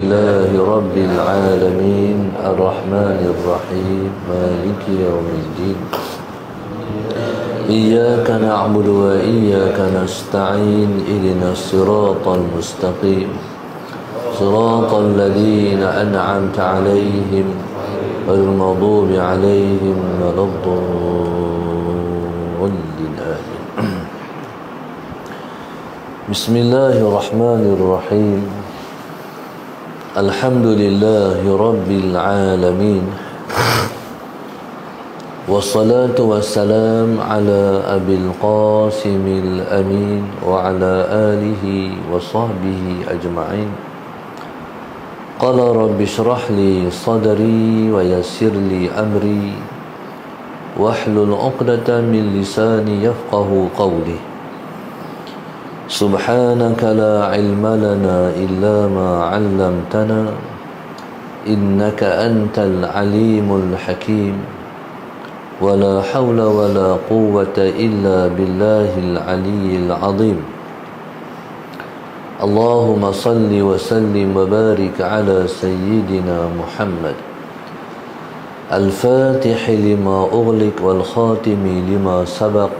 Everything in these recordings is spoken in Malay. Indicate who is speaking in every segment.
Speaker 1: لله رب العالمين الرحمن الرحيم مالك يوم الدين إياك نعبد وإياك نستعين اهدنا الصراط المستقيم صراط الذين أنعمت عليهم غير المغضوب عليهم ولا الضالين آمين. بسم الله الرحمن الرحيم الحمد لله رب العالمين والصلاة والسلام على أبي القاسم الأمين وعلى آله وصحبه أجمعين. قال رب اشرح لي صدري ويسر لي أمري واحلل عقدة من لساني يفقه قولي. سبحانك لا علم لنا إلا ما علمتنا إنك أنت العليم الحكيم ولا حول ولا قوة إلا بالله العلي العظيم. اللهم صل وسلم وبارك على سيدنا محمد الفاتح لما أغلق والخاتم لما سبق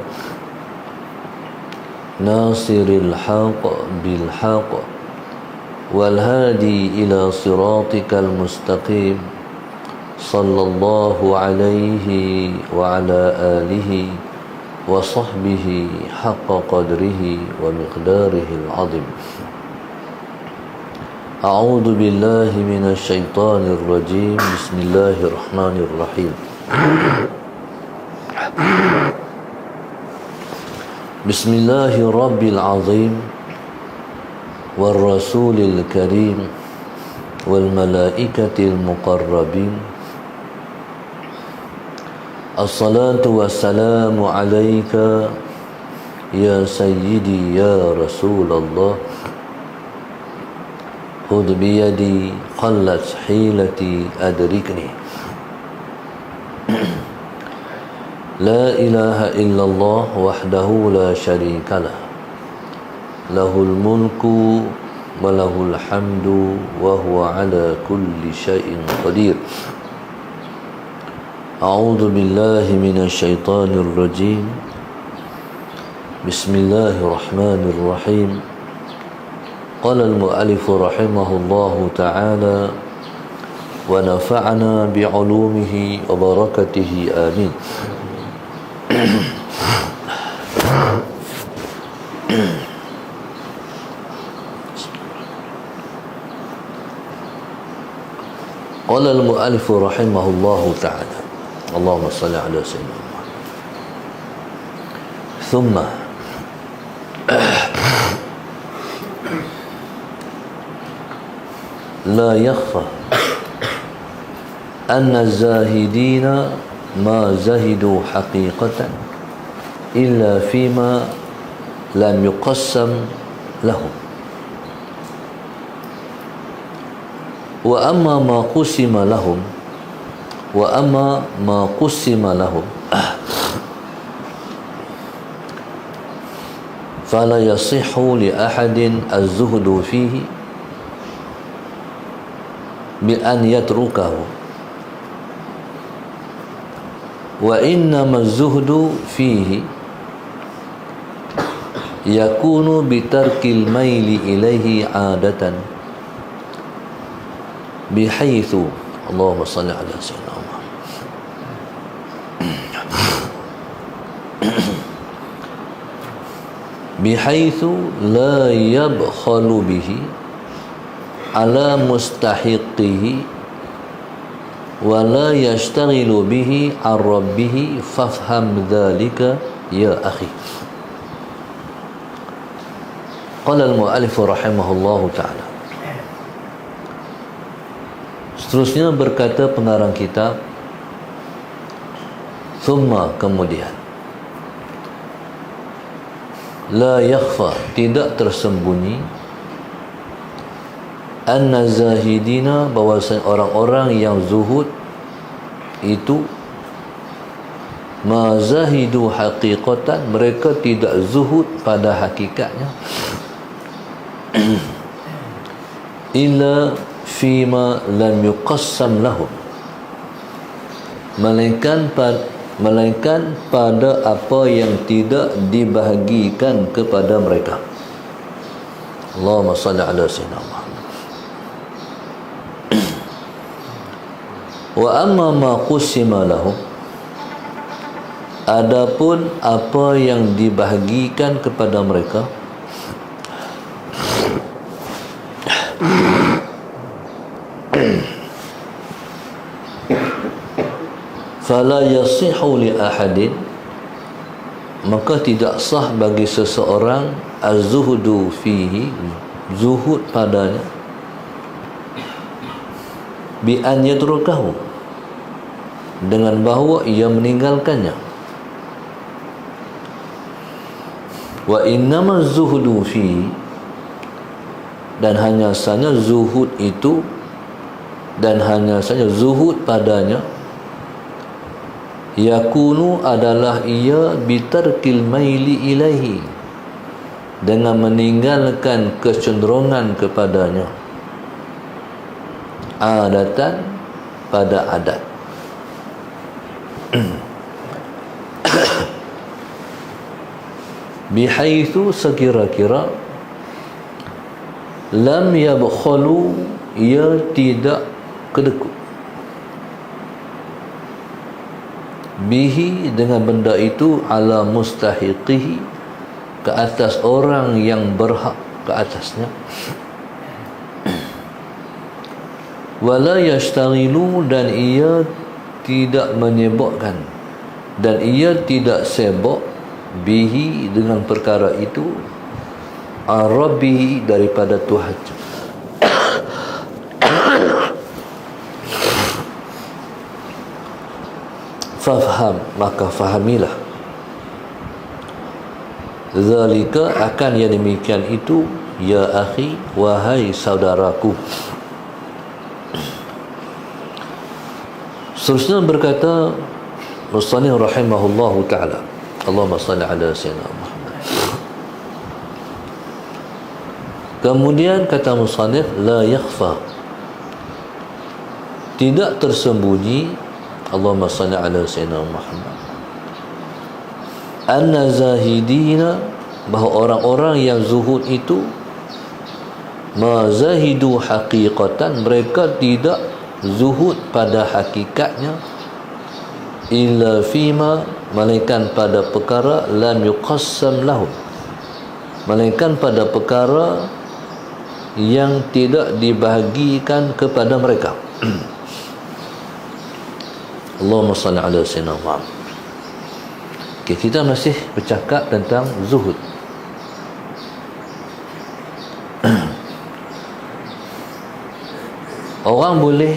Speaker 1: ناصر الحق بالحق والهادي إلى صراطك المستقيم صلى الله عليه وعلى آله وصحبه حق قدره ومقداره العظيم. أعوذ بالله من الشيطان الرجيم. بسم الله الرحمن الرحيم. بسم الله رب العظيم والرسول الكريم والملائكة المقربين. الصلاة والسلام عليك يا سيدي يا رسول الله. خذ بيدي قلت حيلتي أدركني. لا إله إلا الله وحده لا شريك له له الملك وله الحمد وهو على كل شيء قدير. أعوذ بالله من الشيطان الرجيم. بسم الله الرحمن الرحيم. قال المؤلف رحمه الله تعالى ونفعنا بعلومه وبركته آمين. قال المؤلف رحمه الله تعالى اللهم صل على سيدنا محمد. ثم لا يخفى أن الزاهدين ما زهدوا حقيقة إلا فيما لم يقسم لهم، وأما ما قسم لهم فلا يصح لأحد الزهد فيه بأن يتركه، وإنما الزهد فيه يكون بترك الميل إليه عادة، بحيث اللهم صل على سيدنا محمد بحيث لا يبخل به على مستحقه ولا يشتغل به عن ربه. فافهم ذلك يا أخي. قال المؤلف رحمه الله تعالى. Seterusnya berkata pengarang kitab, thumma, kemudian, la yakhfa, tidak tersembunyi, anna zahidina, bahwasanya orang-orang yang zuhud itu ma zahidu haqiqatan, mereka tidak zuhud pada hakikatnya, illa fima lam yuqassam lahum, melainkan pada apa yang tidak dibahagikan kepada mereka. Allahumma salli ala sayyidina Muhammad. Wa amma ma qusima lahum, adapun apa yang dibahagikan kepada mereka, fala yasihu li ahadin, maka tidak sah bagi seseorang az-zuhdu fihi, zuhud padanya, bi an yatrukahu, dengan bahawa ia meninggalkannya. Wa innama zuhdu fihi, dan hanya saja zuhud itu, dan hanya saja zuhud padanya, yakunu adalah ia bitarkil maili ilaihi, dengan meninggalkan kecenderungan kepadanya, adatan, pada adat. Bihaitsu, sekira-kira, lam yabkhalu, ia tidak kedekut, bihi, dengan benda itu, ala mustahiqihi, ke atas orang yang berhak ke atasnya. Wala yashtaghilu, dan ia tidak menyibukkan, dan ia tidak sibuk, bihi, dengan perkara itu, arabihi, daripada Tuhan. Fafham, maka fahamilah, zalika, akan yang demikian itu, ya akhi, wahai saudaraku. Seterusnya berkata musannif rahimahullahu ta'ala, Allahumma salli ala sayyidina Muhammad. Kemudian kata musannif, la yakhfa, tidak tersembunyi, Allahumma salli ala sayyidina Muhammad, anna zahidina, bahawa orang-orang yang zuhud itu, ma zahidu haqiqatan, mereka tidak zuhud pada hakikatnya, illa fima, melainkan pada perkara, lam yuqassam lahum, melainkan pada perkara yang tidak dibahagikan kepada mereka. Allahumma salli ala sayyidina Muhammad. Okay, kita masih bercakap tentang zuhud. Orang boleh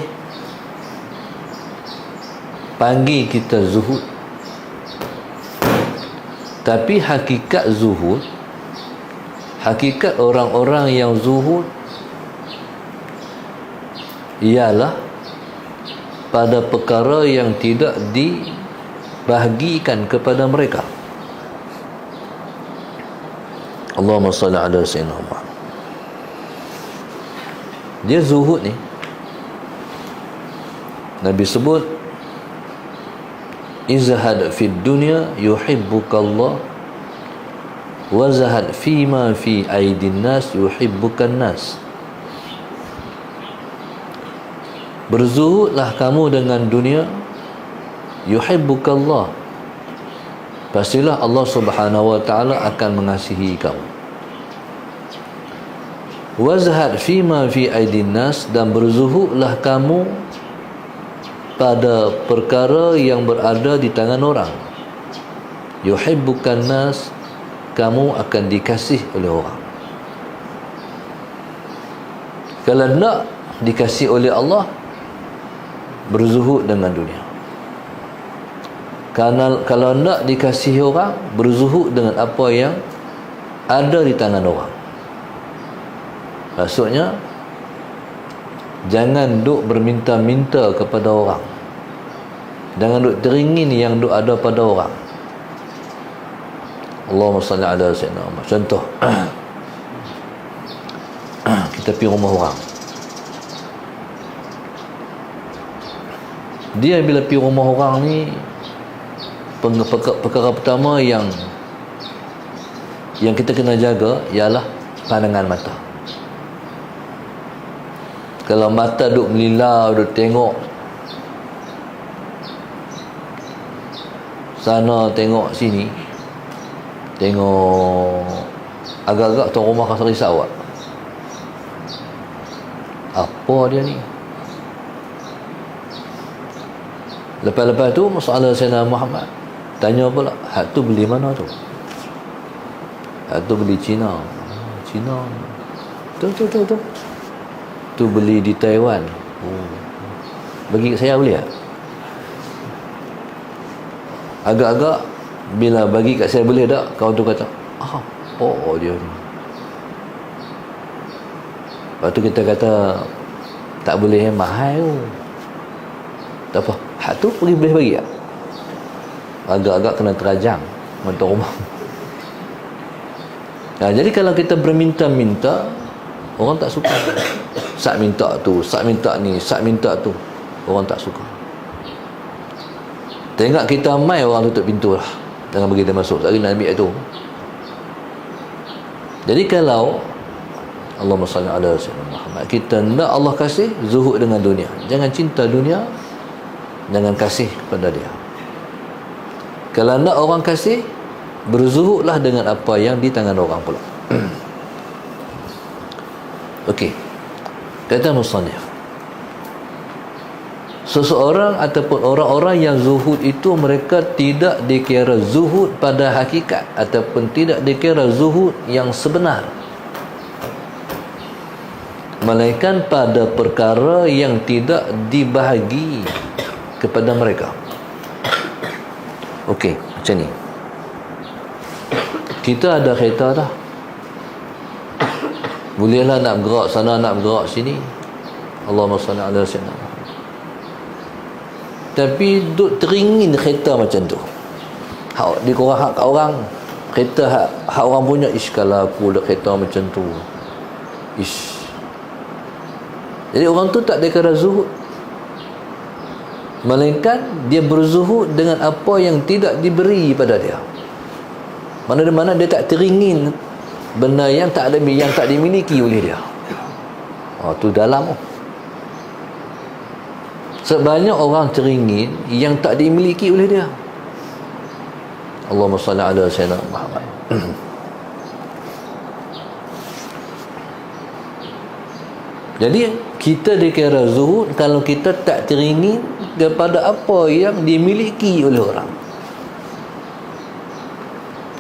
Speaker 1: panggil kita zuhud, tapi hakikat zuhud, hakikat orang-orang yang zuhud ialah pada perkara yang tidak dibahagikan kepada mereka. Allahumma salli ala sayyidina Muhammad. Dia zuhud ni, Nabi sebut, izhad fid dunya yuhibbukallah, wa zahad fima fi aidin nas yuhibbukan nas. Berzuhudlah kamu dengan dunia, yuhibbukallah, pastilah Allah Subhanahu wa taala akan mengasihi kamu. Wa zahad fima fi aidin nas, dan berzuhudlah kamu pada perkara yang berada di tangan orang. Yuhibbukan nas, kamu akan dikasih oleh orang. Kalau nak dikasih oleh Allah, berzuhud dengan dunia. Kalau nak dikasihi orang, berzuhud dengan apa yang ada di tangan orang. Maksudnya, jangan duk berminta-minta kepada orang, jangan duk teringin yang duk ada pada orang. Allahumma salli ala sayyidina Muhammad. Contoh, kita pergi rumah orang, Dia bila pergi rumah orang ni, perkara pertama yang kita kena jaga ialah pandangan mata. Kalau mata duk melilau, duk tengok sana, tengok sini, tengok agak-agak tuan rumah rasa risau tak? Apa dia ni? Lepas-lepas tu masalah Sayyidina Muhammad tanya pula, hak tu beli mana tu? Hak tu beli Cina. Cina tu tu beli di Taiwan. Bagi kat saya boleh tak? Agak-agak bila bagi kat saya boleh tak, kawan tu kata apa dia ni? Lepas tu kita kata tak boleh, mahal tu. Tak apa, hak tu boleh bagi tak? Agak-agak kena terajang untuk rumah. Jadi kalau kita berminta-minta, orang tak suka. Sak minta tu, sak minta ni, sak minta tu, orang tak suka. Tengok kita mai, orang tutup pintu lah, jangan bagi dia masuk, tak nak ambil tu. Jadi kalau Allahumma salli ala sayyidina Muhammad, kita nak Allah kasih zuhud dengan dunia, jangan cinta dunia, jangan kasih kepada dia. Kalau nak orang kasih, berzuhudlah dengan apa yang di tangan orang pula. Okey, kata musannif, seseorang ataupun orang-orang yang zuhud itu, mereka tidak dikira zuhud pada hakikat ataupun tidak dikira zuhud yang sebenar, melainkan pada perkara yang tidak dibahagi kepada mereka. Okey, macam ni. Kita ada kereta dah, bolehlah nak bergerak sana, nak bergerak sini. Allahumma salli ala sayyidina. Tapi duk teringin kereta macam tu, hak di korang, hak kat orang, kereta hak orang punya. Ish, kalau aku ada kereta macam tu, ish. Jadi orang tu tak dikira zuhud, melainkan dia berzuhud dengan apa yang tidak diberi pada dia. Mana-mana dia tak teringin benda yang tak dimiliki oleh dia. Tu dalam. Sebanyak orang teringin yang tak dimiliki oleh dia. Allahumma salli ala sayyidina Muhammad. Jadi kita dikira zuhud kalau kita tak teringin daripada apa yang dimiliki oleh orang,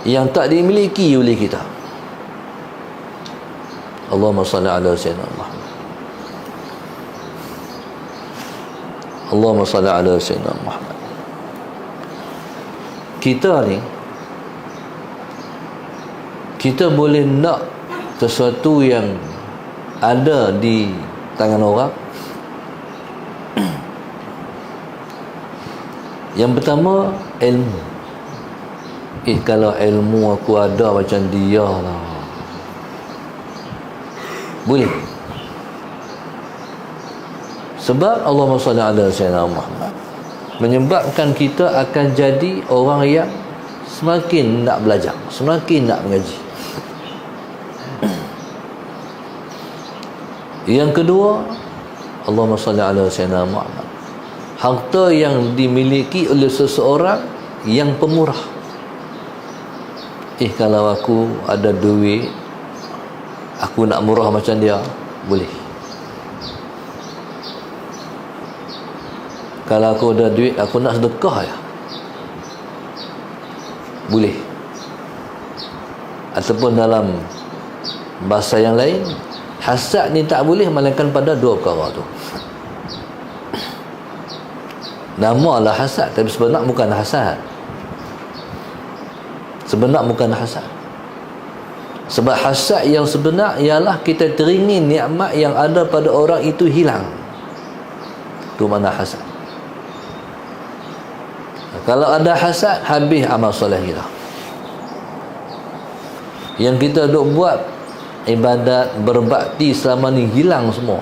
Speaker 1: yang tak dimiliki oleh kita. Allahumma salli ala sayyidina Muhammad. Allahumma salli ala sayyidina Muhammad. Kita ni, kita boleh nak sesuatu yang ada di tangan orang. Yang pertama, ilmu. Kalau ilmu aku ada macam dia lah, boleh. Sebab Allahumma salli ala sayyidina Muhammad menyebabkan kita akan jadi orang yang semakin nak belajar, semakin nak mengaji. Yang kedua, Allahumma salli ala sayyidina Muhammad, harta yang dimiliki oleh seseorang yang pemurah. Kalau aku ada duit, aku nak murah macam dia, boleh. Kalau aku ada duit, aku nak sedekah ya, boleh. Ataupun dalam bahasa yang lain, hasad ni tak boleh, melainkan pada dua perkara tu. Nama lah hasad, tapi sebenar bukan hasad. Sebenar bukan hasad. Sebab hasad yang sebenar ialah kita teringin nikmat yang ada pada orang itu hilang. Itu mana hasad. Kalau ada hasad, habis amal soleh kita. Yang kita duk buat ibadat, berbakti selama ni hilang semua.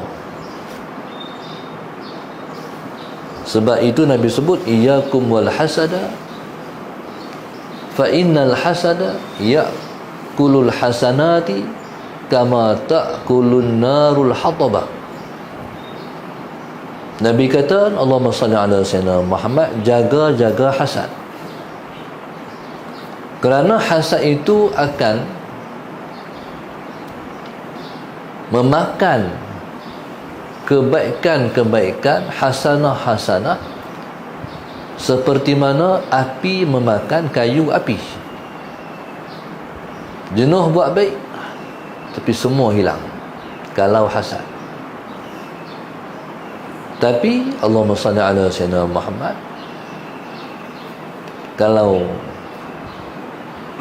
Speaker 1: Sebab itu Nabi sebut iyyakum wal hasada fa innal hasada ya'kulul hasanati kama ta'kulun narul hataba. Nabi kata, Allahumma salli ala sayyidina Muhammad, jaga hasad. Kerana hasad itu akan memakan kebaikan-kebaikan, hasanah-hasanah, seperti mana api memakan kayu api. Jenuh buat baik, tapi semua hilang kalau hasad. Tapi Allahumma salli ala sayyidina Muhammad, kalau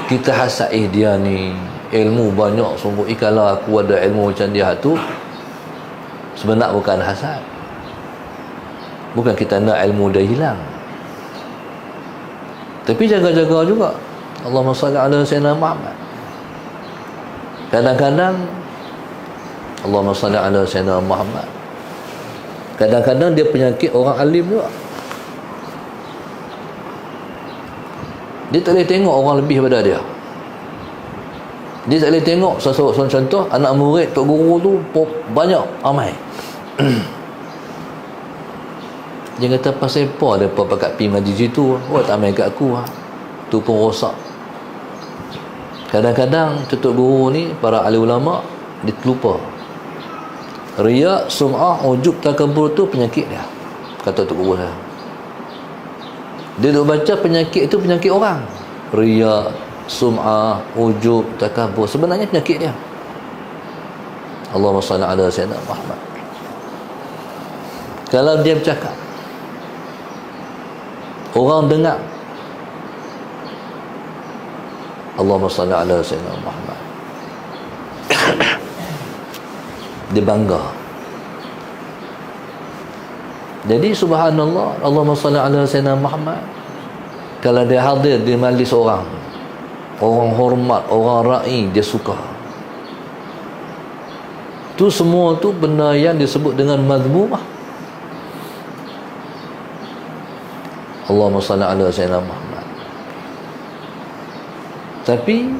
Speaker 1: kita hasad, dia ni ilmu banyak sungguh, kalau aku ada ilmu macam dia tu, sebenarnya bukan hasad, bukan kita nak ilmu dia hilang, tapi jaga-jaga juga. Allahumma salli ala sayyidina Muhammad. Kadang-kadang Allahumma salli ala sayyidina Muhammad, kadang-kadang dia penyakit orang alim juga. Dia tak boleh tengok orang lebih daripada dia. Dia tak boleh tengok sesuatu. Contoh, anak murid tok guru tu banyak, ramai. Dia kata, pasal apa dia pakat pergi ngaji situ, tak main kat aku, tu pun rosak. Kadang-kadang tok guru ni, para ahli ulama, dia terlupa. Riya, sum'ah, ujub, takabur tu penyakit dia, kata tok guru saya. Dia duk baca penyakit itu penyakit orang. Riya, sum'ah, ujub, takabur, sebenarnya penyakit dia. Allahumma salli ala sayyidina Muhammad. Kalau dia bercakap, orang dengar, Allahumma salli ala sayyidina Muhammad, dia bangga. Jadi subhanallah, Allahumma salli ala sayyidina Muhammad, kalau dia hadir di majlis orang hormat, orang ra'i, dia suka. Tu semua tu benda yang disebut dengan mazmumah. Allahumma salli ala sayyidina Muhammad. Tapi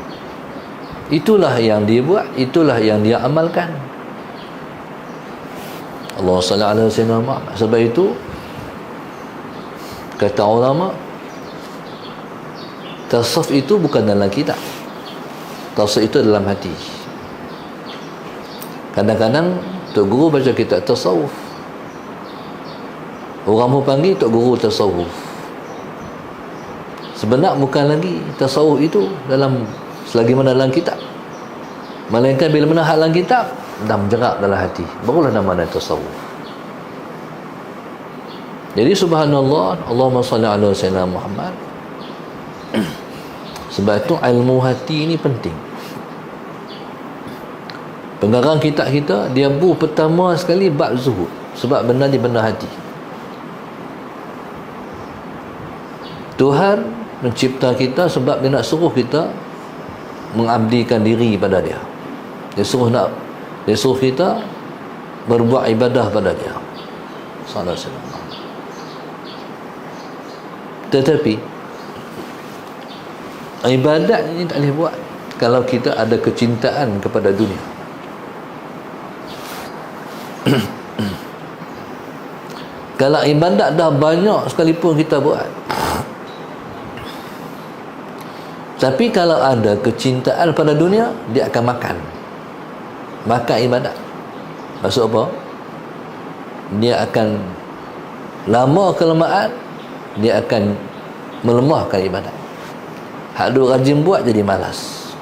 Speaker 1: itulah yang dia buat, itulah yang dia amalkan. Allahumma salli ala sayyidina Muhammad. Sebab itu kata ulama, tasawuf itu bukan dalam kitab, tasawuf itu dalam hati. Kadang-kadang tok guru baca kitab tasawuf, orang pun panggil tok guru tasawuf. Sebenarnya bukan lagi tasawuf itu dalam selagi mana dalam kitab, melainkan bila mana hal dalam kitab dah menjerak dalam hati, barulah nama tasawuf. Jadi subhanallah, Allahumma salli ala sayyidina Muhammad. Sebab itu ilmu hati ini penting. Pengarang kitab kita, dia pertama sekali bab zuhud, sebab benda ni benda hati. Tuhan mencipta kita sebab dia nak suruh kita mengabdikan diri pada dia. Dia suruh kita berbuat ibadah pada dia. Sallallahu alaihi wasallam. Tetapi ibadat ini tak boleh buat kalau kita ada kecintaan kepada dunia. Kalau ibadat dah banyak sekalipun kita buat, tapi kalau ada kecintaan pada dunia, dia akan makan ibadat. Maksud apa? Dia akan lama kelamaan, dia akan melemahkan ibadat. Hak duk rajin buat jadi malas.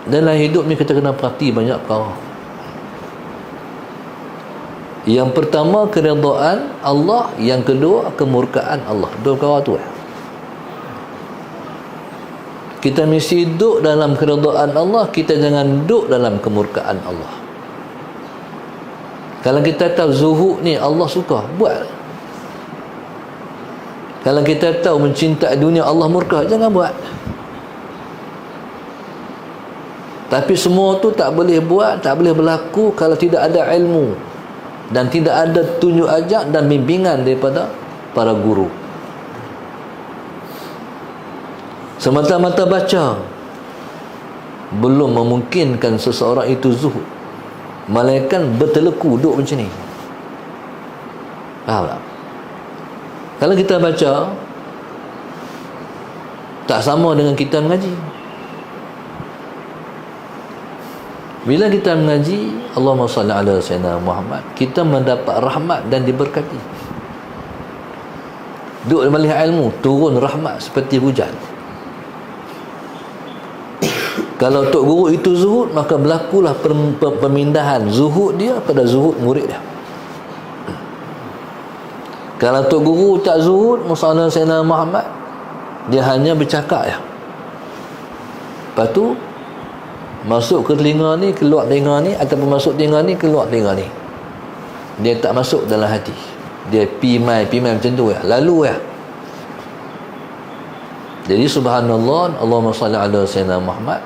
Speaker 1: Dalam hidup ni kita kena perhati banyak perkara. Yang pertama keridaan Allah, yang kedua kemurkaan Allah. Dua perkara tu. Kita mesti duduk dalam keridaan Allah, kita jangan duduk dalam kemurkaan Allah. Kalau kita tahu zuhud ni Allah suka, buat. Kalau kita tahu mencintai dunia Allah murka, jangan buat. Tapi semua tu tak boleh buat, tak boleh berlaku kalau tidak ada ilmu. dan tidak ada tunjuk ajak dan bimbingan daripada para guru. Semata-mata baca belum memungkinkan seseorang itu zuhud, melainkan berteleku duduk macam ni. Faham tak? Kalau kita baca, tak sama dengan kita mengaji. Bila kita mengaji, Allahumma salli ala sayyidina Muhammad, kita mendapat rahmat dan diberkati. Duduk melihat ilmu, turun rahmat seperti hujan. Kalau tok guru itu zuhud, maka berlakulah pemindahan zuhud dia pada zuhud murid dia. Kalau tok guru tak zuhud, Musallallahu Sayyidina Muhammad, dia hanya bercakap ya. Lepas tu masuk ke telinga ni, keluar telinga ni, ataupun masuk telinga ni, keluar telinga ni. Dia tak masuk dalam hati. Dia pi mai macam tu ya, lalu ya. Jadi subhanallah, Allahumma salli ala sayyidina Muhammad.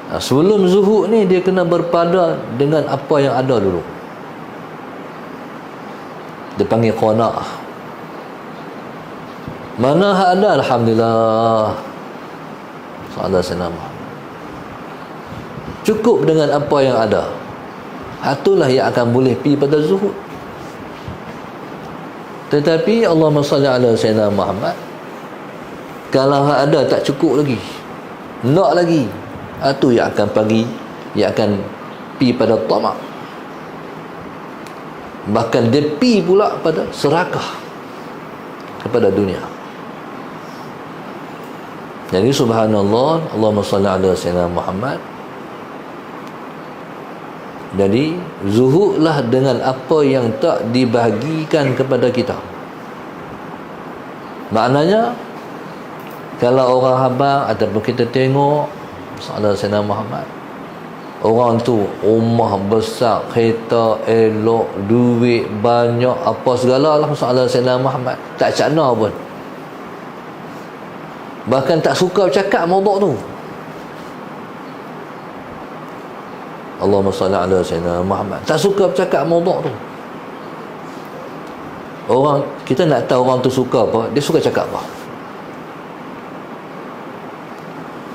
Speaker 1: Sebelum zuhud ni, dia kena berpada dengan apa yang ada dulu. Dia panggil qana'ah. Mana ada, alhamdulillah, sallallahu alaihi wasallam, cukup dengan apa yang ada. Itulah yang akan boleh pergi pada zuhud. Tetapi Allahumma salli ala sayyidina Muhammad, kalau ada tak cukup lagi, nak lagi, itu yang akan pergi, yang akan pergi pada tamak. Bahkan dia pergi pula pada serakah kepada dunia. Jadi subhanallah, Allahumma salli ala sayyidina Muhammad. Jadi zuhudlah dengan apa yang tak dibahagikan kepada kita. Maknanya, kalau orang habang ataupun kita tengok sallallahu alaihi wasallam Muhammad, orang tu rumah besar, kereta elok, duit banyak, apa segala lah, sallallahu alaihi wasallam Muhammad, tak cakna pun, bahkan tak suka bercakap maudhu' tu. Allahumma salli ala sayyidina Muhammad, tak suka bercakap maudhu' tu. Orang, kita nak tahu orang tu suka apa, dia suka cakap apa.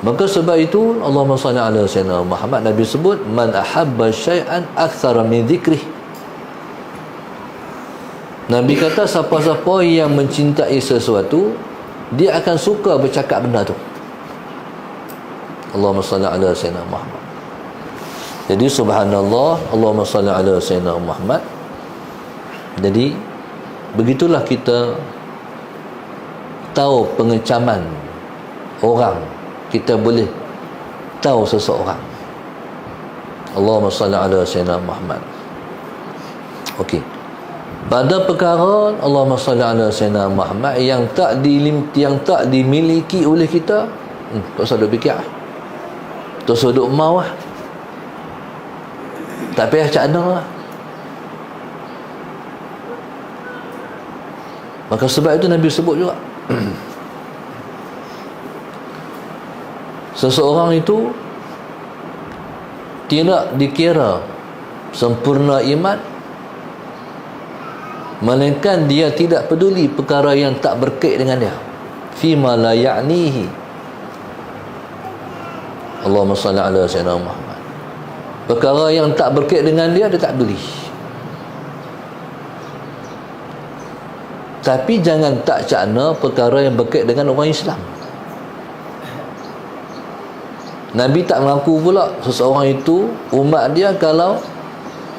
Speaker 1: Maka sebab itu Allahumma salli ala sayyidina Muhammad, Nabi sebut man ahabba syai'an aktsara min dzikrih. Nabi kata siapa-siapa yang mencintai sesuatu, dia akan suka bercakap benda tu. Allahumma salli ala sayyidina Muhammad. Jadi subhanallah, Allahumma salli ala sayyidina Muhammad. Jadi begitulah kita tahu pengecaman orang, kita boleh tahu seseorang. Allahumma salli ala sayyidina Muhammad. Okey. Pada perkara Allahumma salli ala sayyidina Muhammad yang tak dimiliki oleh kita, tak usah duk fikir. Tak usah duk mau lah. Tak payah cakap lah. Maka sebab itu Nabi sebut juga seseorang itu tidak dikira sempurna iman melainkan dia tidak peduli perkara yang tak berkait dengan dia, fima la ya'nihi. Allahumma salli ala sayyidina Muhammad. Perkara yang tak berkait dengan dia, dia tak peduli. Tapi jangan tak cakna perkara yang berkait dengan orang Islam. Nabi tak mengaku pula seseorang itu, umat dia, kalau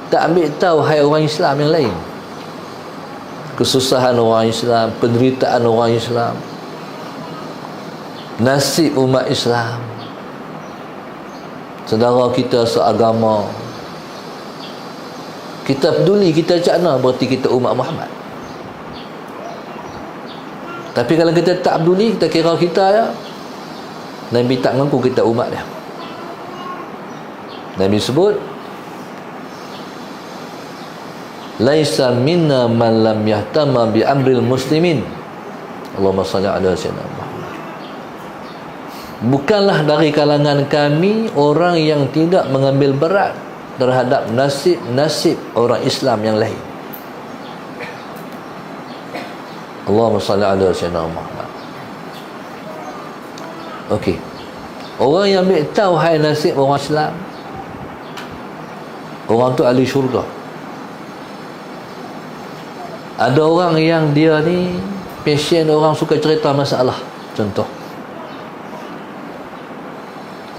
Speaker 1: tak ambil tahu hai orang Islam yang lain, kesusahan orang Islam, penderitaan orang Islam, nasib umat Islam, saudara kita seagama, kita peduli, kita cakna, berarti kita umat Muhammad. Tapi kalau kita tak peduli, kita kira kita ya, Nabi tak mengaku kita umat dia. Nabi sebut laisa minna man lam yahtama bi amril muslimin. Allahumma salli ala sayyidina Muhammad. Bukanlah dari kalangan kami orang yang tidak mengambil berat terhadap nasib-nasib orang Islam yang lain. Allahumma salli ala sayyidina Muhammad. Okey. Orang yang ambil tahu hai nasib orang Islam, orang tu ahli syurga. Ada orang yang dia ni passion, orang suka cerita masalah. Contoh,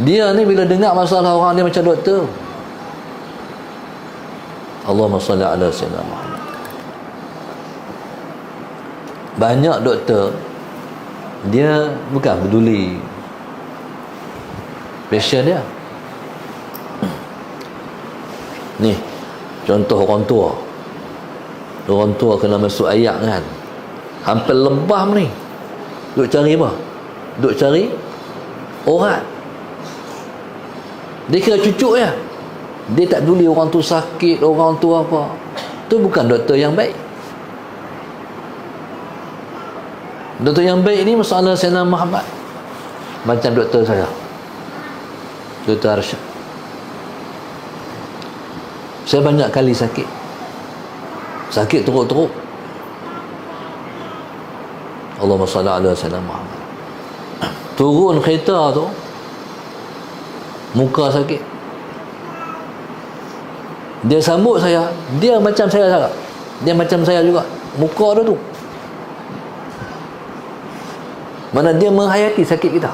Speaker 1: dia ni bila dengar masalah orang, dia macam doktor. Allahumma salli ala sayyidina Muhammad. Banyak doktor dia bukan peduli passion dia. Ni contoh orang tua kena masuk ayak kan, hampir lebah ni, duk cari apa? Duk cari urat. Dia kira cucuk ya, dia tak peduli orang tu sakit, orang tu apa. Tu bukan doktor yang baik. Doktor yang baik ni masalah Sayyidina Muhammad. Macam doktor saya, Doktor Arsyad. Saya banyak kali sakit teruk-teruk. Allahumma salli ala sayyidina Muhammad. Turun kereta tu, muka sakit. Dia sambut saya, dia macam saya juga. Dia macam saya juga. Muka dia tu, mana dia menghayati sakit kita.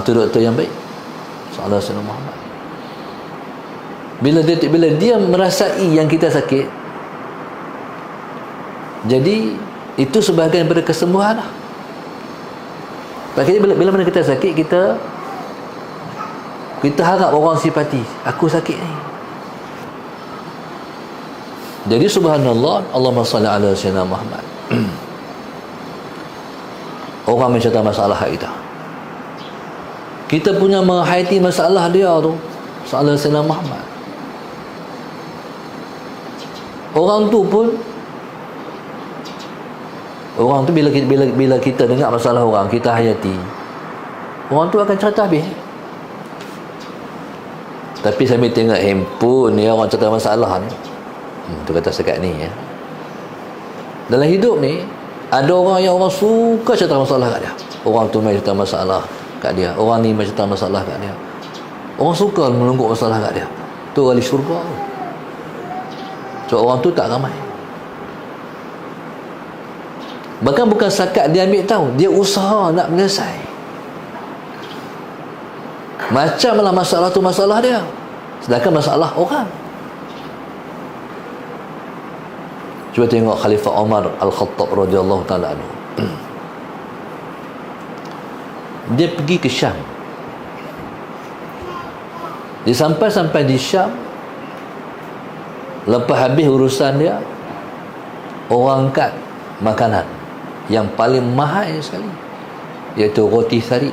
Speaker 1: Tu doktor yang baik. Sallallahu alaihi Muhammad. Bila dia merasai yang kita sakit, jadi itu sebahagian daripada kesembuhan lah. Makanya bila mana kita sakit, kita harap orang simpati, aku sakit ni. Jadi subhanallah, Allahumma salli ala sayyidina Muhammad. Orang mencerita masalah kita punya menghayati masalah dia tu, masalah sayyidina Muhammad. Orang tu bila kita dengar masalah orang, kita hayati, orang tu akan cerita habis. Tapi sambil tengok handphone ni, orang cerita masalah ni, tu kata sekat ni ya. Dalam hidup ni ada orang yang orang suka cerita masalah kat dia. Orang tu mai cerita masalah kat dia, orang ni mai cerita masalah kat dia. Orang suka menungguk masalah kat dia. Tu ahli syurga. So orang tu tak ramai. Bahkan bukan sakat dia ambil tahu, dia usaha nak menyelesai. Macamlah masalah tu masalah dia, sedangkan masalah orang. Cuba tengok Khalifah Umar Al-Khattab radhiyallahu ta'ala anhu. Dia pergi ke Syam. Dia sampai di Syam. Lepas habis urusan dia, orang angkat makanan yang paling mahal sekali, iaitu roti sari.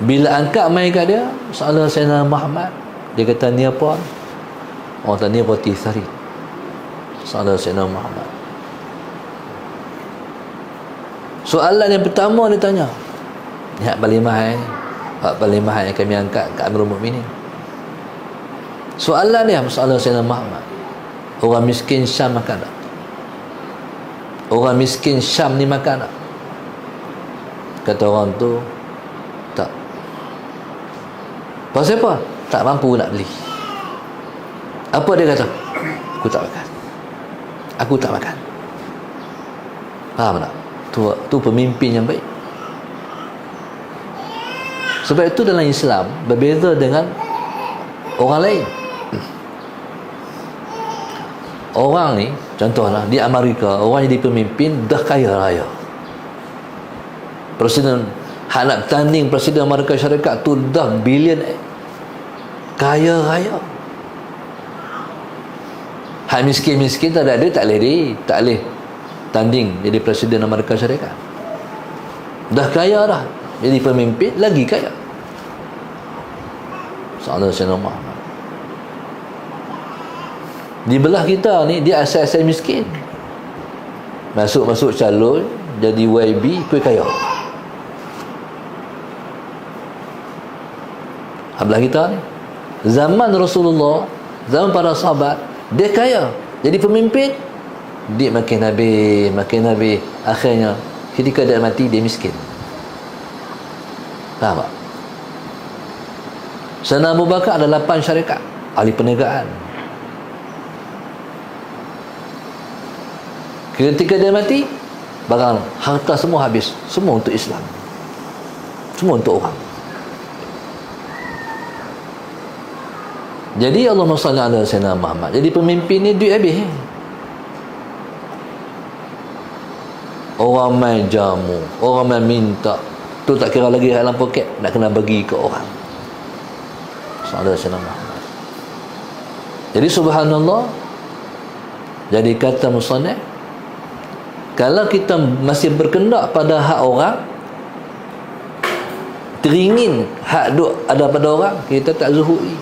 Speaker 1: Bila angkat mai kat dia, soalan Sayyidina Muhammad, dia kata ni apa? Orang kata ni roti sari. Soalan Sayyidina Muhammad. Soalan yang pertama dia tanya, ni hak paling mahal ni, hak paling mahal yang kami angkat kat Amirul Mukminin. Soalan dia, soalan Sayyidina Muhammad, orang miskin Syam makan tak? Orang miskin Syam ni makan tak? Kata orang tu, tak. Pasal apa? Tak mampu nak beli. Apa dia kata? Aku tak makan. Aku tak makan. Faham tak? Tu pemimpin yang baik. Sebab itu dalam Islam berbeza dengan orang lain. Orang ni, contohlah di Amerika, orang jadi pemimpin dah kaya raya. Presiden nak tanding Presiden Amerika Syarikat tu dah bilion kaya raya. Hak miskin-miskin tak ada, tak boleh tanding jadi Presiden Amerika Syarikat. Dah kaya dah, jadi pemimpin lagi kaya. Sallallahu alaihi wasallam. Di belah kita ni, dia asal-asal miskin, masuk calon jadi YB, kuih kaya. Hablah kita ni, zaman Rasulullah, zaman para sahabat, dia kaya, jadi pemimpin, dia makin nabi, akhirnya ketika dia mati dia miskin. Faham tak? Sayyidina Abu Bakar ada 8 syarikat, ahli perniagaan. Ketika dia mati, barang harta semua habis, semua untuk Islam, semua untuk orang. Jadi Allahumma salli ala sayyidina Muhammad. Jadi pemimpin ni duit habis. Orang main jamu, orang main minta, tu tak kira lagi dalam poket, nak kena bagi ke orang. Sallallahu alaihi wasallam. Jadi subhanallah, jadi kata musannaf, kalau kita masih berkendak pada hak orang, teringin hak duk ada pada orang, kita tak zuhuri.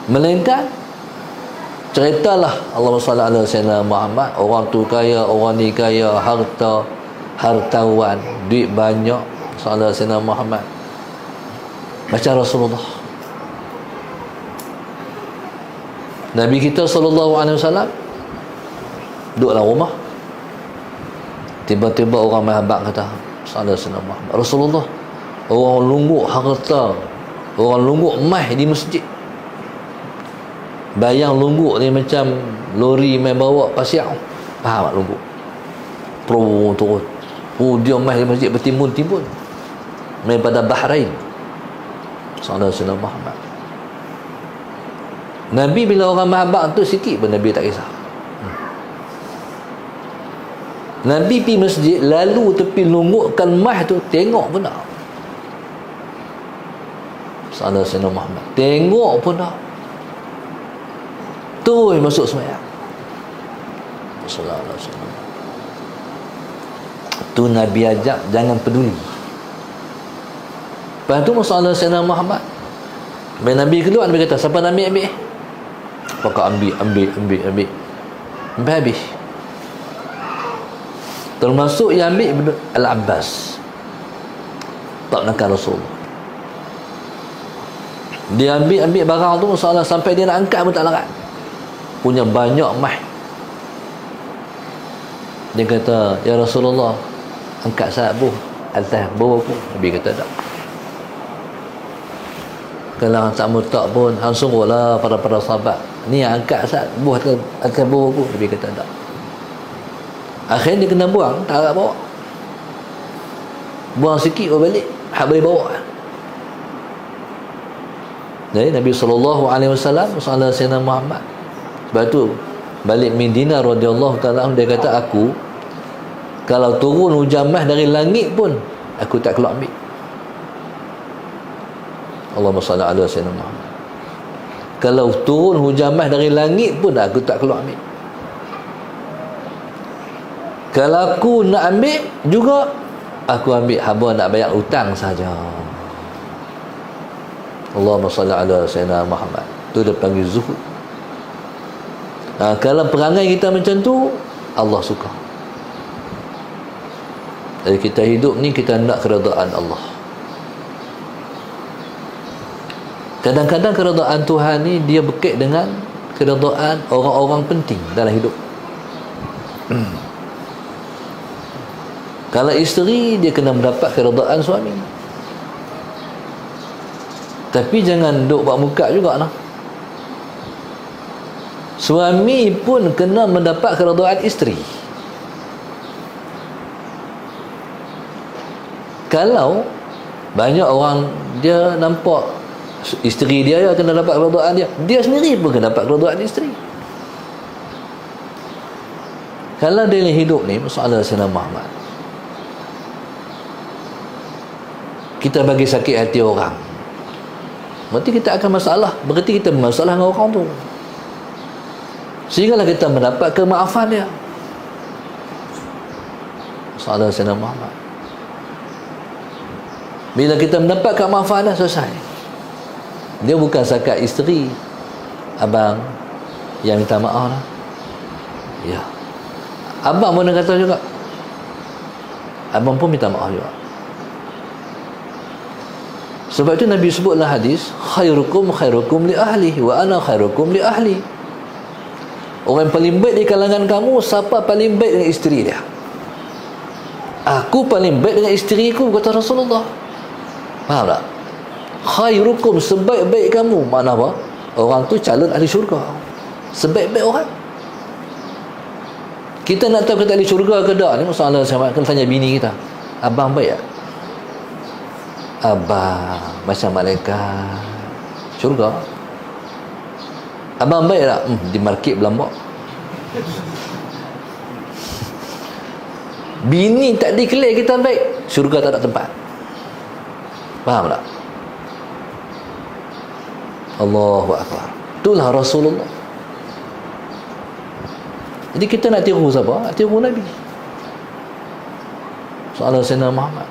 Speaker 1: Melainkan ceritalah Allahumma salli ala sayyidina Muhammad, orang tu kaya, orang ni kaya, hartawan, duit banyak, sallallahu alaihi wasallam Muhammad. Macam Rasulullah, Nabi kita sallallahu alaihi wasallam duduk dalam rumah, tiba-tiba orang mahabak kata sallallahu alaihi wasallam Muhammad, Rasulullah, orang lungguk harta, orang lungguk emas di masjid. Bayang lungguk ni macam lori main bawa pasir. Faham tak lungguk? Turun. Dia emas di masjid bertimbun-timbun. Main pada Bahrain. Sallallahu alaihi wasallam Muhammad. Nabi bila orang mahabak tu sikit pun Nabi tak kisah. Nabi pergi masjid, lalu tepi lunggukkan emas tu, tengok pun tak. Sallallahu alaihi wasallam Muhammad, tengok pun tak. Terus masuk sembahyang. Sallallahu alaihi wasallam. Tu Nabi ajak jangan peduli. Lepas tu masalah Sayyidina Muhammad, bila Nabi keluar, Nabi kata, siapa nak ambil? Pakak ambil. Sampai habis. Termasuk yang ambil Al-Abbas, tak nakal Rasulullah. Dia ambil barang tu, masalah sampai dia nak angkat pun tak larat. Punya banyak emas. Dia kata, ya Rasulullah, angkat sahabuh atas bawah aku. Nabi kata tak. Kalau tak tak pun, hang suruhlah para sahabat, ni angkat sahabuh atas bawah aku. Nabi kata tak. Akhirnya dia kena buang, tak nak bawa. Buang sikit bawa balik, hak boleh bawa. Jadi Nabi sallallahu alaihi wasallam sallallahu Sayyidina Muhammad. Sebab tu balik Madinah radhiyallahu taala, dia kata, aku kalau turun hujan emas dari langit pun aku tak keluar ambil. Allahumma salli ala sayyidina Muhammad. Kalau turun hujan emas dari langit pun aku tak keluar ambil. Kalau aku nak ambil juga, aku ambil haba nak bayar hutang saja. Allahumma salli ala sayyidina Muhammad. Tu dia panggil zuhud. Kalau perangai kita macam tu, Allah suka. Jadi kita hidup ni, kita nak keredaan Allah. Kadang-kadang keredaan Tuhan ni dia berkait dengan keredaan orang-orang penting dalam hidup. Kalau isteri, dia kena mendapat keredaan suami. Tapi jangan duk buat muka juga lah. Suami pun kena mendapat keredaan isteri. Kalau banyak orang dia nampak isteri dia kena dapat keredaan dia, dia sendiri pun kena dapat keredaan isteri. Kalau dalam hidup ni, masalah Sayyidina Muhammad, kita bagi sakit hati orang, berarti kita akan masalah, berarti kita bermasalah dengan orang tu, sehinggalah kita mendapat kemaafan dia. Masalah Sayyidina Muhammad, bila kita mendapat kemaafan dah selesai. Dia bukan sakat isteri, abang yang minta maaf lah. Ya, abang pun kata juga, abang pun minta maaf juga. Sebab itu Nabi sebutlah hadis, khairukum khairukum li ahli wa ana khairukum li ahli. Orang yang paling baik di kalangan kamu, siapa paling baik dengan isteri dia? Aku paling baik dengan isteriku, kata Rasulullah. Faham tak? Khairukum, sebaik-baik kamu. Makna apa? Orang tu calon ahli syurga, sebaik-baik orang. Kita nak tahu kita ahli syurga ke tak, ni masalah. Saya kena tanya bini kita, abang baik tak? Abang macam malaikat syurga. Abang baik tak? Di market Belambak. Bini tak declare kita baik, syurga tak ada tempat. Faham tak? Allahu Akbar. Itulah Rasulullah. Jadi kita nak tiru siapa? Nak tiru Nabi. Soalan Sayyidina Muhammad.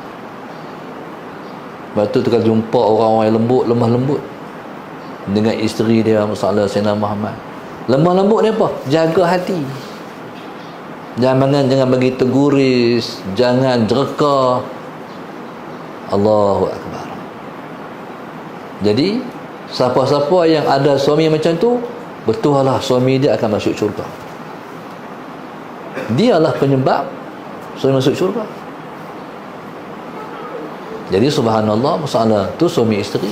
Speaker 1: Lepas tu kalau jumpa orang-orang yang lembut, lemah lembut dengan isteri dia, masalah Sayyidina Muhammad. Lemah lembut ni apa? Jaga hati. Jangan bagi terguris, jangan jerka. Allahu Akbar. Jadi siapa-siapa yang ada suami macam tu, betul lah suami dia akan masuk syurga. Dialah penyebab suami masuk syurga. Jadi subhanallah, masalah tu suami isteri.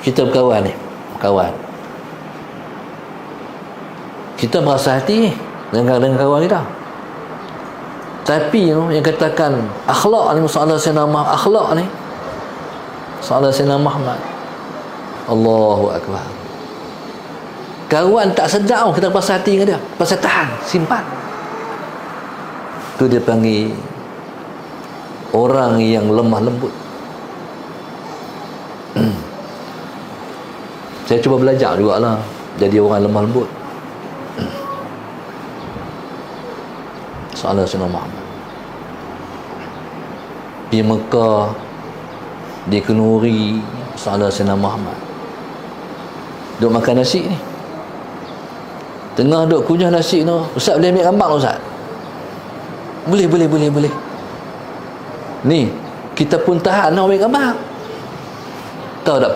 Speaker 1: Kita berkawan ni, kawan. Kita merasa hati dengan kawan kita. Tapi yang katakan akhlak ni, masalah Sayyidina Muhammad, akhlak ni masalah Sayyidina Muhammad. Allahu Akbar. Kawan tak sedar kita pasal hati dengan dia, pasal tahan, simpan. Tu dia panggil orang yang lemah lembut. Saya cuba belajar jugalah jadi orang lemah lembut. Soalan Sayyidina Muhammad di Mekah, di Kenuri, soalan Sayyidina Muhammad duk makan nasi ni, tengah duk kunyah nasi tu, Ustaz boleh ambil gambar tak Ustaz? Boleh. Ni kita pun tahan nak ambil gambar. Tahu tak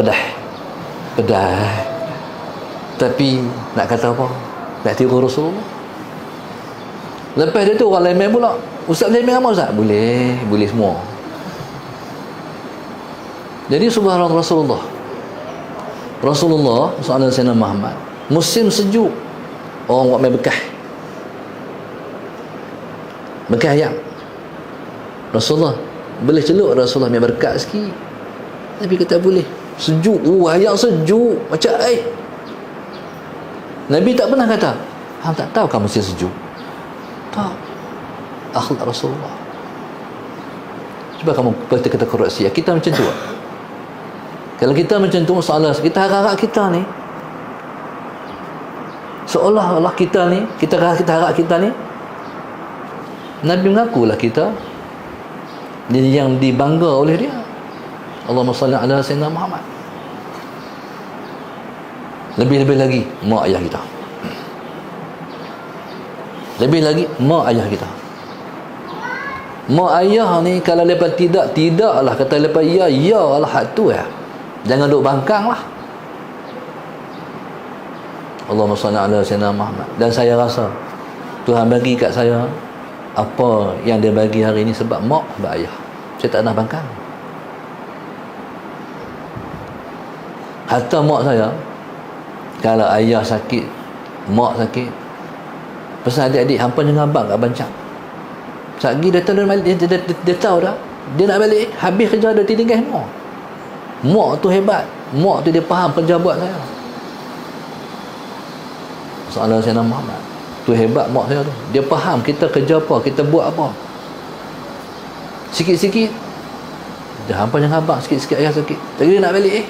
Speaker 1: pedas, tapi nak kata apa? Nak tiru Rasulullah. Lepas dia tu orang lain main pula, Ustaz boleh ambil gambar Ustaz? Boleh semua. Jadi subhanallah, Rasulullah soalan Sayyidina Muhammad, musim sejuk orang buat main bekah ayam. Rasulullah boleh celuk, Rasulullah main berkat sikit, tapi kata boleh. Sejuk, ayam sejuk macam air. Nabi tak pernah kata, hang tak tahu kan musim sejuk. Tak. Akhlak Rasulullah. Cuba kamu kata koreksi, kita macam tu. Kalau kita macam tu, masalah kita harap kita ni seolah-olah kita harap kita ni Nabi mengakulah kita yang dibangga oleh dia. Allahumma salli ala Sayyidina Muhammad. Lebih-lebih lagi mak ayah kita. Lebih lagi mak ayah kita. Mak ayah ni kalau lepas tidaklah kata lepas ya lah hak tu ya. Jangan duk bangkang lah. Allahumma salli ala Sayyidina Muhammad. Dan saya rasa Tuhan bagi kat saya apa yang dia bagi hari ini sebab mak, sebab ayah. Saya tak nak bangkang. Hatta mak saya, kalau ayah sakit, mak sakit, pesan adik-adik, hampa dengan abang kat Bancang. Sagi dia tahu dah, dia nak balik, habis kerja dia tinggal semua. Mak tu hebat, mak tu dia faham kerja buat saya. Soalan Sayyidina Muhammad, tu hebat mak saya tu. Dia faham kita kerja apa, kita buat apa. Sikit-sikit dia hampa dengan abang, sikit-sikit ayah sakit, lagi dia nak balik.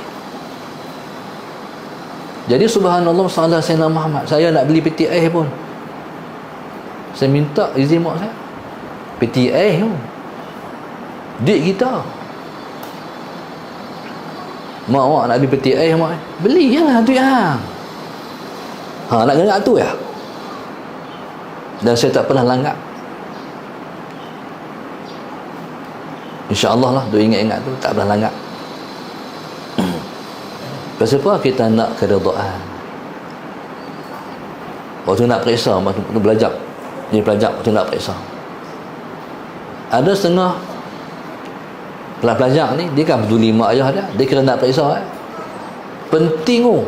Speaker 1: Jadi subhanallah, soalan Sayyidina Muhammad, saya nak beli peti air pun saya minta izin mak saya. Peti air tu duit kita. Mak nak beli peti air, mak beli je lah duit hang. Nak gerak tu ya. Dan saya tak pernah langgar. InsyaAllah lah, duk ingat-ingat tu tak pernah langgar. Pasal apa kita nak keredaan? Waktu nak periksa, waktu belajar, dia pelajar waktu nak periksa, ada setengah pelajar ni dia kan peduli mak ayah dia kira nak periksa penting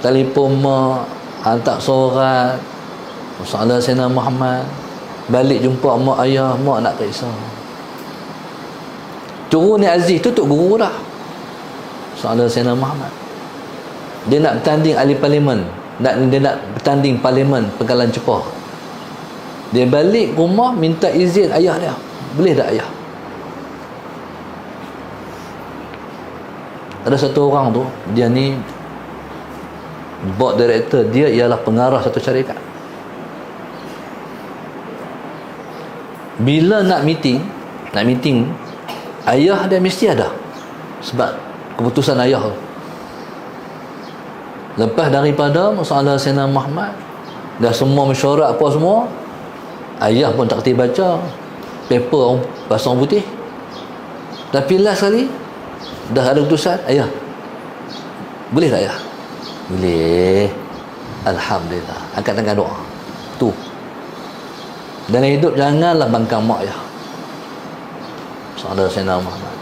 Speaker 1: telefon mak, hantar surat, masalah Sayyidina Muhammad, balik jumpa mak ayah, mak nak periksa. Turun ni Aziz tu tok guru dah, masalah Sayyidina Muhammad. Dia nak bertanding ahli parlimen, dia nak bertanding parlimen Penggalan Cepa. Dia balik rumah minta izin ayah dia, boleh tak ayah? Ada satu orang tu, dia ni board director, dia ialah pengarah satu syarikat. Bila nak meeting, ayah dia mesti ada, sebab keputusan ayah tu. Lepas daripada masalah Sayyidina Muhammad, dah semua mesyuarat apa semua, ayah pun tak kerti baca paper bahasa orang putih. Tapi last kali dah ada keputusan, ayah boleh tak ayah? Boleh. Alhamdulillah, angkat tangan doa tu. Dalam hidup janganlah bangkang mak ayah. Saudara Sayyidina Muhammad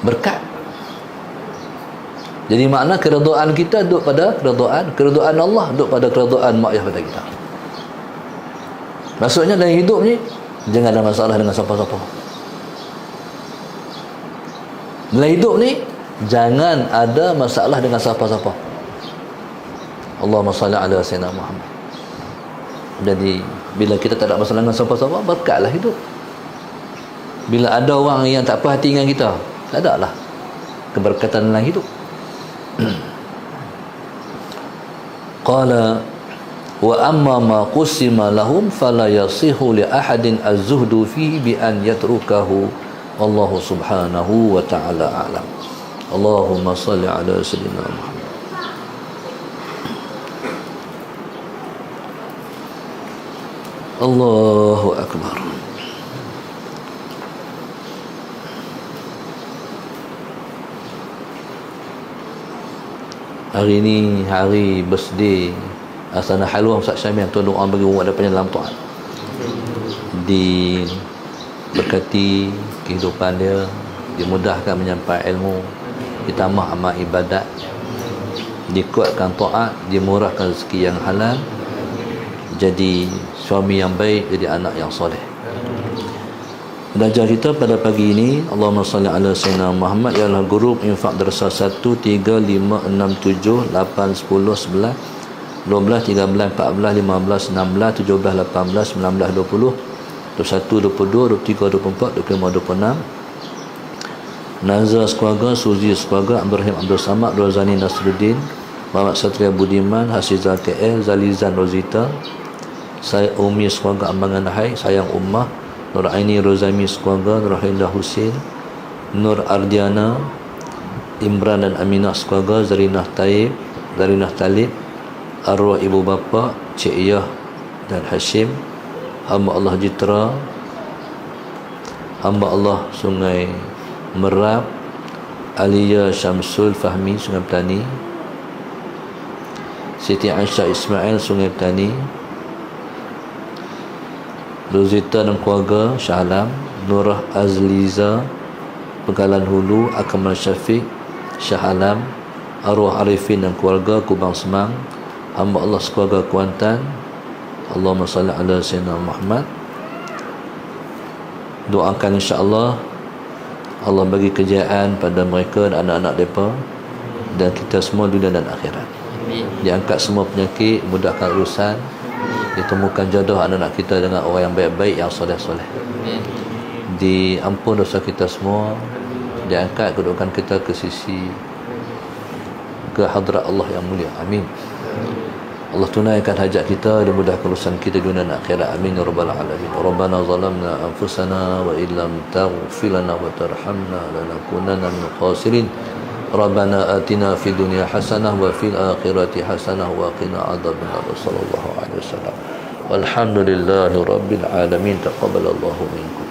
Speaker 1: berkat. Jadi makna keredaan kita duduk pada keredaan Allah, duduk pada keredaan mak ayah pada kita. Maksudnya dalam hidup ni jangan ada masalah dengan siapa-siapa. Dalam hidup ni jangan ada masalah dengan siapa-siapa. Allahumma salli ala Sayyidina Muhammad. Jadi bila kita tak ada masalah dengan siapa-siapa, berkatlah hidup. Bila ada orang yang tak puas hati dengan kita, tak ada lah keberkatan dalam hidup. Qala wa amma ma qusima lahum fala yasihu li ahadin az-zuhdu fi bi an yatrukahu. Allahu subhanahu wa ta'ala a'lam. Allahumma salli ala sayyidina Muhammad. Allahu akbar. Hari ni hari birthday Asana Halwa Ustaz Syamil. Tuan doa bagi umur depannya dalam Tuhan, diberkati kehidupan dia, dimudahkan menyampai ilmu, ditambah amal ibadat, dikuatkan taat, dimurahkan rezeki yang halal, jadi suami yang baik, jadi anak yang soleh. Belajar kita pada pagi ini, Allahumma salli ala Sayyidina Muhammad, ialah guru infak darasah 1, 3, 5, 6, 7, 8, 10, 11, 12, 13, 14, 15, 16, 17, 18, 19, 20, 21, 22, 23, 24, 25, 26. Nazar sekeluarga, Suzi sekeluarga, Abdul Rahim Abdul Samad, Rozani Nasruddin, Muhammad Satria Budiman, Hasizah KL, Zalizan Rozita, saya Umi sekeluarga Ambangan Hai, Sayang Ummah, Nur Aini Rozami sekeluarga, Nur Hindah Husin, Nur Ardiana, Imran dan Aminah sekeluarga, Zarinah Taib, Zarinah Talib, arwah ibu bapa Cik Iyah dan Hashim, hamba Allah Jitra, hamba Allah Sungai Merab, Aliyah Syamsul Fahmi Sungai Petani, Siti Aisyah Ismail Sungai Petani, Rozita dan keluarga Shah Alam, Nurah Azliza Penggalan Hulu, Akmal Syafiq Shah Alam, arwah Arifin dan keluarga Kubang Semang, hamba Allah sekeluarga Kuantan. Allahumma salli ala Sayyidina Muhammad. Doakan insya-Allah Allah bagi kejayaan pada mereka dan anak-anak mereka dan kita semua dunia dan akhirat. Amin. Diangkat semua penyakit, mudahkan urusan, ditemukan jodoh anak-anak kita dengan orang yang baik-baik, yang soleh-soleh. Amin. Diampun dosa kita semua, diangkat kedudukan kita ke sisi ke hadrat Allah yang mulia. Amin. Allah tunaikan hajat kita, dimudahkan urusan kita dunia dan akhirat. Amin ya rabbal alamin. Rabbana zalamna anfusana wa illam taghfir lana wa tarhamna lanakunanna minal khasirin. Rabbana atina fid dunya hasanah wa fil akhirati hasanah wa qina adzabannar. Sallallahu alaihi wasallam. Walhamdulillahi rabbil alamin. Taqabbalallahu minkum.